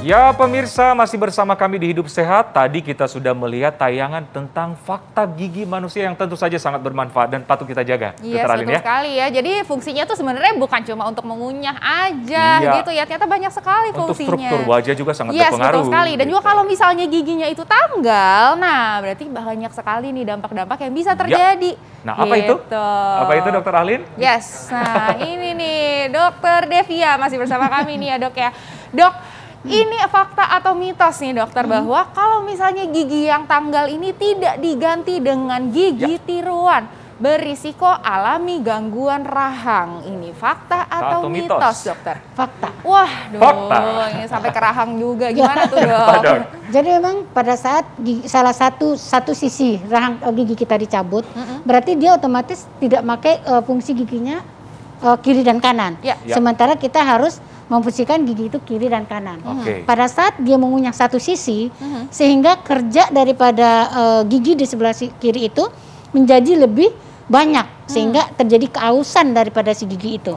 Ya pemirsa, masih bersama kami di Hidup Sehat. Tadi kita sudah melihat tayangan tentang fakta gigi manusia yang tentu saja sangat bermanfaat dan patut kita jaga. Iya, betul sekali ya. Jadi fungsinya tuh sebenarnya bukan cuma untuk mengunyah aja gitu ya. Ternyata banyak sekali fungsinya. Untuk struktur wajah juga sangat berpengaruh. Betul sekali. Dan juga kalau misalnya giginya itu tanggal, nah berarti banyak sekali nih dampak-dampak yang bisa terjadi. Nah, apa itu? Apa itu, Dokter Ahlin? Yes, nah ini nih Dokter Devia masih bersama kami nih ya dok ya. Dok, ini fakta atau mitos nih dokter bahwa kalau misalnya gigi yang tanggal ini tidak diganti dengan gigi tiruan berisiko alami gangguan rahang. Ini fakta atau mitos dokter? Fakta. Wah, ini sampai ke rahang juga. Gimana tuh dok? Jadi memang pada saat salah satu sisi rahang gigi kita dicabut, berarti dia otomatis tidak pakai fungsi giginya kiri dan kanan. Sementara kita harus memfungsikan gigi itu kiri dan kanan. Pada saat dia mengunyah satu sisi, sehingga kerja daripada gigi di sebelah kiri itu menjadi lebih banyak, sehingga terjadi keausan daripada si gigi itu.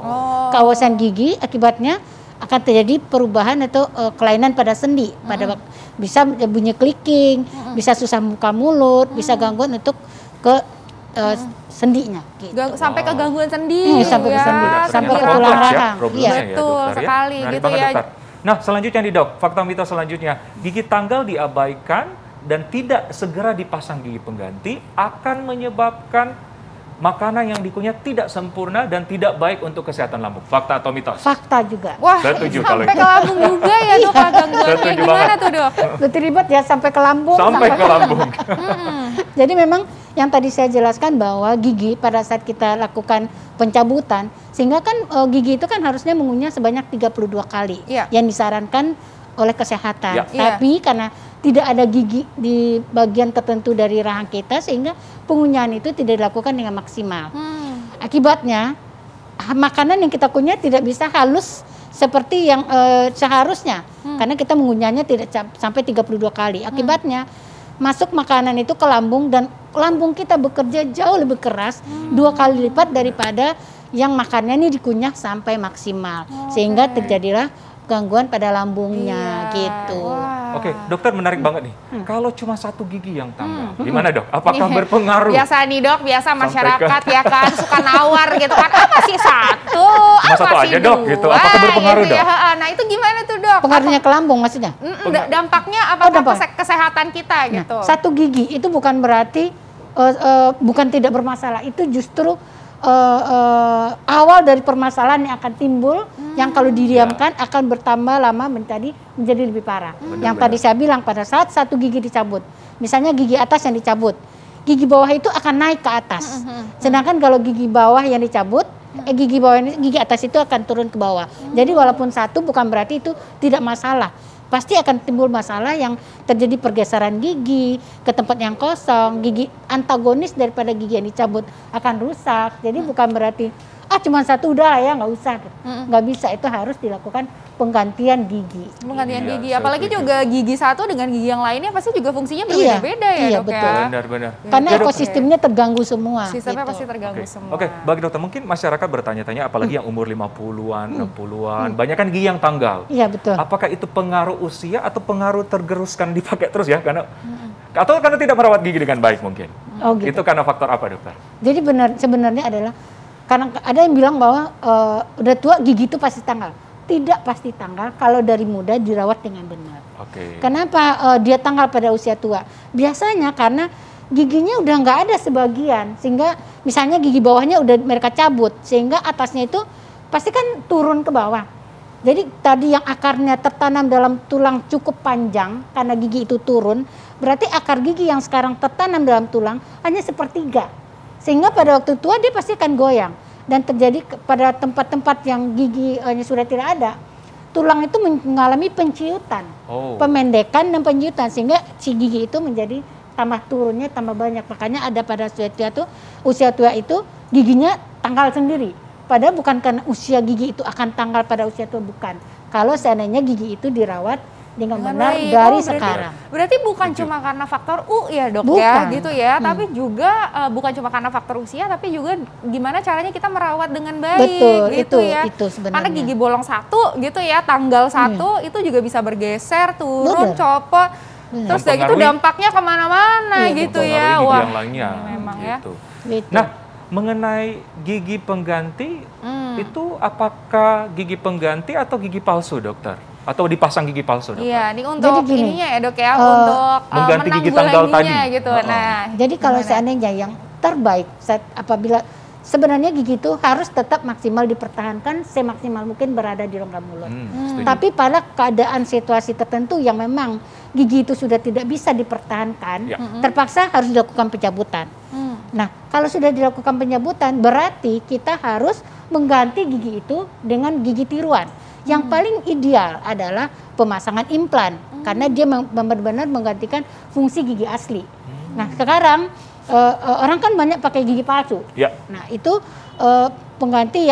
Keausan gigi akibatnya akan terjadi perubahan atau kelainan pada sendi, pada bisa bunyi clicking, bisa susah buka mulut, bisa gangguan untuk ke sendinya. Gitu. Sampai ke gangguan sendi, sampai ke sendi, sampai ke tulang rahang. Iya, betul sekali gitu ya. Nah, selanjutnya nih dok, fakta mitos selanjutnya, gigi tanggal diabaikan dan tidak segera dipasang gigi pengganti akan menyebabkan makanan yang dikunyah tidak sempurna dan tidak baik untuk kesehatan lambung. Fakta atau mitos? Fakta juga. Wah, setuju kalau sampai ke lambung juga ya dok gangguannya. Gimana tuh dok? Betul ribet ya, sampai ke lambung. Sampai ke lambung. Jadi memang yang tadi saya jelaskan bahwa gigi pada saat kita lakukan pencabutan, sehingga kan gigi itu kan harusnya mengunyah sebanyak 32 kali yang disarankan oleh kesehatan. Tapi karena tidak ada gigi di bagian tertentu dari rahang kita, sehingga pengunyahan itu tidak dilakukan dengan maksimal. Akibatnya makanan yang kita kunyah tidak bisa halus seperti yang seharusnya, karena kita mengunyahnya tidak sampai 32 kali. Akibatnya masuk makanan itu ke lambung dan lambung kita bekerja jauh lebih keras, 2 kali lipat daripada yang makannya ini dikunyah sampai maksimal, sehingga terjadilah gangguan pada lambungnya gitu. Oke, dokter menarik banget nih. Kalau cuma satu gigi yang tanggal, gimana dok? Apakah berpengaruh? Biasa nih dok, biasa masyarakat ya kan suka nawar gitu kan. Masih satu, satu aja dok gitu. Apakah berpengaruh dok? Nah itu gimana tuh dok? Pengaruhnya ke lambung maksudnya? Dampaknya apakah kesehatan kita gitu? Satu gigi itu bukan berarti bukan tidak bermasalah. Itu justru awal dari permasalahan yang akan timbul, yang kalau didiamkan akan bertambah lama menjadi lebih parah. Yang tadi saya bilang, pada saat satu gigi dicabut, misalnya gigi atas yang dicabut, gigi bawah itu akan naik ke atas. Sedangkan kalau gigi bawah yang dicabut, gigi atas itu akan turun ke bawah. Jadi walaupun satu bukan berarti itu tidak masalah. Pasti akan timbul masalah yang terjadi pergeseran gigi ke tempat yang kosong, gigi antagonis daripada gigi yang dicabut akan rusak. Jadi bukan berarti cuma satu udah lah ya, nggak usah. Nggak bisa, itu harus dilakukan penggantian gigi. Penggantian gigi, apalagi juga gigi satu dengan gigi yang lainnya pasti juga fungsinya berbeda-beda ya dok betul. Ya. Benar-benar. Karena ekosistemnya terganggu semua. Sistemnya pasti terganggu semua. Oke, bagi dokter mungkin masyarakat bertanya-tanya, apalagi yang umur 50-an, 60-an, banyak kan gigi yang tanggal. Iya betul. Apakah itu pengaruh usia atau pengaruh tergeruskan dipakai terus ya? Atau karena tidak merawat gigi dengan baik mungkin? Gitu. Itu karena faktor apa dokter? Jadi sebenarnya adalah karena ada yang bilang bahwa udah tua gigi itu pasti tanggal. Tidak pasti tanggal kalau dari muda dirawat dengan benar. Kenapa dia tanggal pada usia tua? Biasanya karena giginya udah nggak ada sebagian, sehingga misalnya gigi bawahnya udah mereka cabut, sehingga atasnya itu pasti kan turun ke bawah. Jadi tadi yang akarnya tertanam dalam tulang cukup panjang, karena gigi itu turun, berarti akar gigi yang sekarang tertanam dalam tulang hanya sepertiga. Sehingga pada waktu tua dia pasti akan goyang. Dan terjadi pada tempat-tempat yang gigi sudah tidak ada, tulang itu mengalami penciutan, pemendekan dan penciutan, sehingga si gigi itu menjadi tambah turunnya tambah banyak. Makanya ada pada usia tua itu giginya tanggal sendiri. Padahal bukan karena usia gigi itu akan tanggal pada usia tua, bukan. Kalau seandainya gigi itu dirawat dengan benar dari sekarang. Berarti bukan cuma karena faktor ya dok bukan. ya gitu ya, tapi juga bukan cuma karena faktor usia, tapi juga gimana caranya kita merawat dengan baik. Betul, gitu ya. itu sebenarnya. Karena gigi bolong 1 gitu ya, tanggal 1 itu juga bisa bergeser, turun, copot. Terus udah gitu dampaknya kemana-mana gitu ya. Wah, yang lainnya. Memang gitu. Ya. Nah, mengenai gigi pengganti, itu apakah gigi pengganti atau gigi palsu, dokter? Atau dipasang gigi palsu, dokter? Iya, ini untuk ininya ya dok ya, untuk mengganti gigi tanggal tadi gitu. Nah, jadi kalau seandainya yang terbaik apabila sebenarnya gigi itu harus tetap maksimal dipertahankan semaksimal mungkin berada di rongga mulut. Tapi pada keadaan situasi tertentu yang memang gigi itu sudah tidak bisa dipertahankan, terpaksa harus dilakukan pencabutan. Nah, kalau sudah dilakukan pencabutan berarti kita harus mengganti gigi itu dengan gigi tiruan. Yang paling ideal adalah pemasangan implan karena dia benar-benar menggantikan fungsi gigi asli. Nah, sekarang orang kan banyak pakai gigi palsu. Ya. Nah, itu pengganti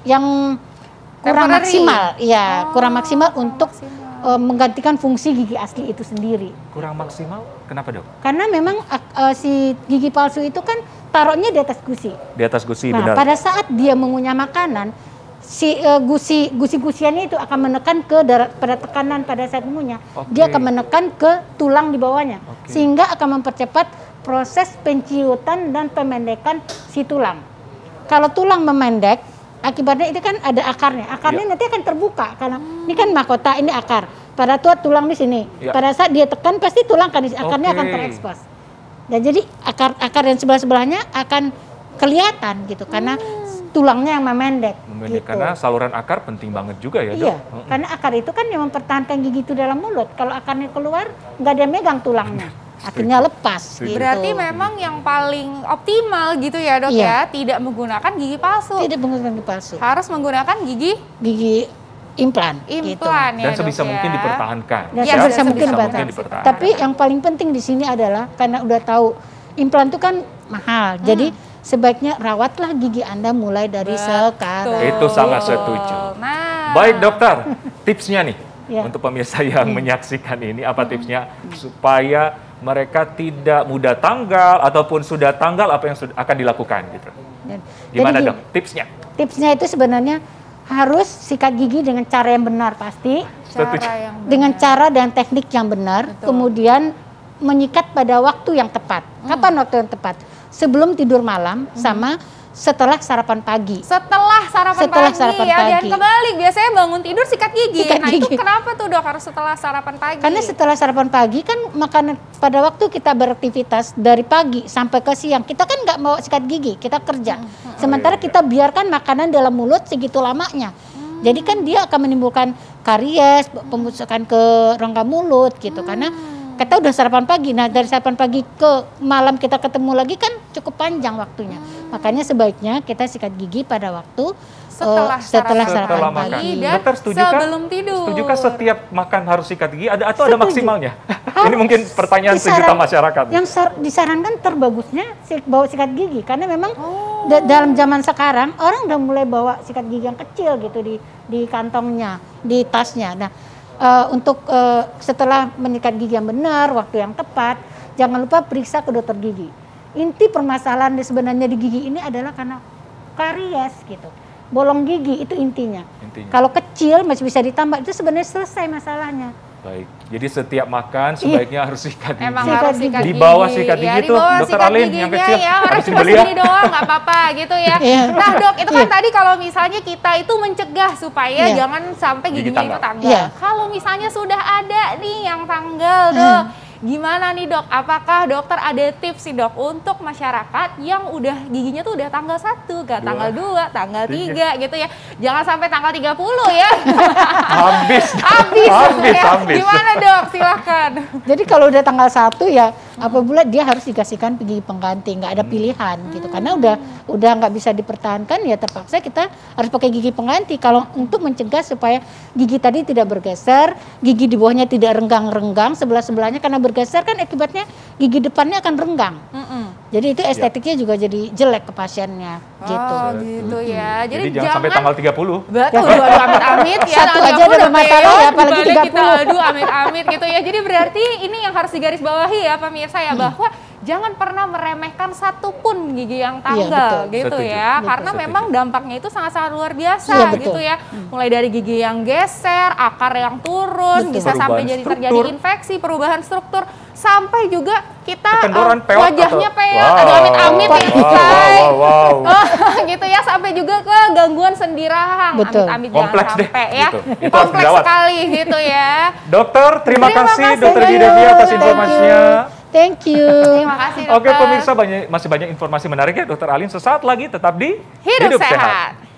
yang kurang maksimal, ya, kurang maksimal untuk menggantikan fungsi gigi asli itu sendiri. Kurang maksimal? Kenapa, dok? Karena memang si gigi palsu itu kan taruhnya di atas gusi. Di atas gusi, nah, benar. Pada saat dia mengunyah makanan, si gusi-gusiannya itu akan menekan pada tekanan pada saat mengunyah. Dia akan menekan ke tulang di bawahnya, sehingga akan mempercepat proses penciutan dan pemendekan si tulang. Kalau tulang memendek, akibatnya itu kan ada akarnya. Akarnya nanti akan terbuka karena ini kan mahkota, ini akar. Pada tulang di sini. Pada saat dia tekan pasti tulang akarnya akan terekspos. Dan jadi akar yang sebelah-sebelahnya akan kelihatan gitu karena tulangnya yang memendek gitu. Karena saluran akar penting banget juga ya, dok? Iya, karena akar itu kan yang mempertahankan gigi itu dalam mulut. Kalau akarnya keluar, nggak ada yang megang tulangnya. Akhirnya lepas gitu. Berarti memang yang paling optimal gitu ya dok ya, tidak menggunakan gigi palsu. Tidak menggunakan gigi palsu. Harus menggunakan gigi implan gitu. Ya, dan sebisa mungkin dipertahankan. Dan sebisa mungkin dipertahankan. Tapi yang paling penting di sini adalah karena udah tahu implan itu kan mahal. Jadi sebaiknya rawatlah gigi Anda mulai dari sekarang. Itu sangat setuju. Nah. Baik dokter, tipsnya nih untuk pemirsa yang menyaksikan ini, apa tipsnya supaya mereka tidak mudah tanggal ataupun sudah tanggal, apa yang akan dilakukan gitu? Gimana dok tipsnya? Tipsnya itu sebenarnya harus sikat gigi dengan cara yang benar pasti. Dengan cara dan teknik yang benar. Kemudian menyikat pada waktu yang tepat. Kapan waktu yang tepat? Sebelum tidur malam sama setelah sarapan pagi. Setelah sarapan pagi. Dan kebalik, biasanya bangun tidur sikat gigi. Itu kenapa tuh dok harus setelah sarapan pagi? Karena setelah sarapan pagi kan makanan pada waktu kita beraktivitas dari pagi sampai ke siang, kita kan nggak mau sikat gigi, kita kerja. Sementara kita biarkan makanan dalam mulut segitu lamanya. Jadi kan dia akan menimbulkan karies, pembusukan ke rongga mulut gitu. Karena kita udah sarapan pagi, nah dari sarapan pagi ke malam kita ketemu lagi kan cukup panjang waktunya. Makanya sebaiknya kita sikat gigi pada waktu setelah sarapan pagi. Dan sebelum tidur. Setujukah setiap makan harus sikat gigi atau ada maksimalnya? Ini mungkin pertanyaan sejuta masyarakat. Yang disarankan terbagusnya bawa sikat gigi karena memang dalam zaman sekarang orang udah mulai bawa sikat gigi yang kecil gitu di kantongnya, di tasnya. Nah, untuk setelah menyikat gigi yang benar, waktu yang tepat, jangan lupa periksa ke dokter gigi. Inti permasalahan sebenarnya di gigi ini adalah karena karies gitu. Bolong gigi itu intinya. Kalau kecil masih bisa ditambah, itu sebenarnya selesai masalahnya. Baik, jadi setiap makan sebaiknya harus sikat gigi. Emang harus sikat gigi. Di bawah sikat gigi tuh, dokter Alin yang kecil harus cuma segini doang, nggak apa-apa gitu ya. Nah dok, itu kan tadi kalau misalnya kita itu mencegah supaya jangan sampai giginya itu tanggal. Kalau misalnya sudah ada nih yang tanggal dok, gimana nih dok? Apakah dokter ada tips sih dok untuk masyarakat yang udah giginya tuh udah tanggal 1, gak tanggal 2, tanggal 3 gitu ya. Jangan sampai tanggal 30 ya. Habis. Gimana dok? Silakan. Jadi kalau udah tanggal 1 ya apabila dia harus dikasihkan gigi pengganti, nggak ada pilihan gitu. Karena udah nggak bisa dipertahankan ya terpaksa kita harus pakai gigi pengganti. Kalau untuk mencegah supaya gigi tadi tidak bergeser, gigi di bawahnya tidak renggang-renggang sebelah-sebelahnya karena bergeser kan akibatnya gigi depannya akan renggang. Jadi itu estetiknya juga jadi jelek ke pasiennya gitu. Oh gitu ya. Jadi jangan sampai tanggal 30. Betul, aduh amit-amit ya. Satu aja udah bermasalah ya, apalagi 30. Kita, aduh amit-amit gitu ya. Jadi berarti ini yang harus digarisbawahi ya pemirsa ya, bahwa jangan pernah meremehkan satupun gigi yang tanggal gitu Setuju. ya. Betul. Karena memang dampaknya itu sangat-sangat luar biasa Iya, betul. gitu ya. Mulai dari gigi yang geser, akar yang turun, Betul. bisa sampai Perubahan jadi struktur. terjadi infeksi, perubahan struktur, sampai juga kita Kekendoran peot wajahnya atau- peot, Wow. aduh amit-amit ya say. Wow. Gitu ya, sampai juga ke gangguan sendi rahang. Betul. Amit-amit jangan Kompleks deh, sampai ya. gitu. Itu harus Kompleks dirawat. sekali gitu ya. Dokter, terima kasih Dokter Thank you. Devia atas Thank informasinya. Thank you. Terima kasih dokter. Oke pemirsa, masih banyak informasi menarik ya Dokter Alin. Sesaat lagi tetap di Hidup sehat.